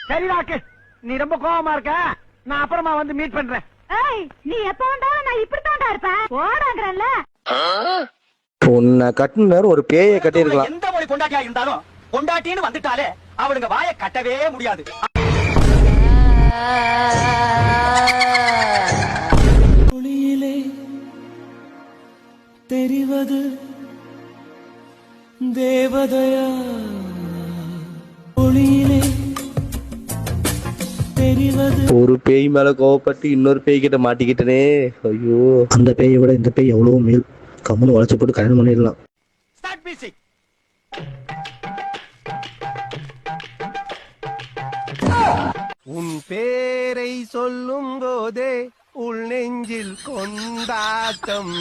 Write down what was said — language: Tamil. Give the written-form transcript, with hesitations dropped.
சரி ராகேஷ், நீ ரொம்ப கோவமா இருக்க. நான் அப்புறமா வந்து மீட் பண்றேன். நீ எப்ப வந்தாலும் நான் இப்படித்தான்டா இருப்பேன். போடாங்கறல்ல. உன்னை கட்டினார் ஒரு பேயை கட்டி இருக்கலாம். எந்த மொழி பொண்டாட்டியா இருந்தாலும் பொண்டாட்டின்னு வந்துட்டாலே அவளுங்க வாயை கட்டவே முடியாது. ஒளியிலே தெரிவது தேவதையா, ஒளியிலே தெரிவது. ஒரு பேய் மேல கோவப்பட்டு இன்னொரு பேய் கிட்ட மாட்டிக்கிட்டனே. ஐயோ, அந்த பேயை விட இந்த பேய் எவ்வளவு மேல். கம்முன்னு வளைச்சு போட்டு கல்யாணம் பண்ணிடலாம். உன் பேரை சொல்லும் போதே உள் நெஞ்சில் கொண்டாட்டம்.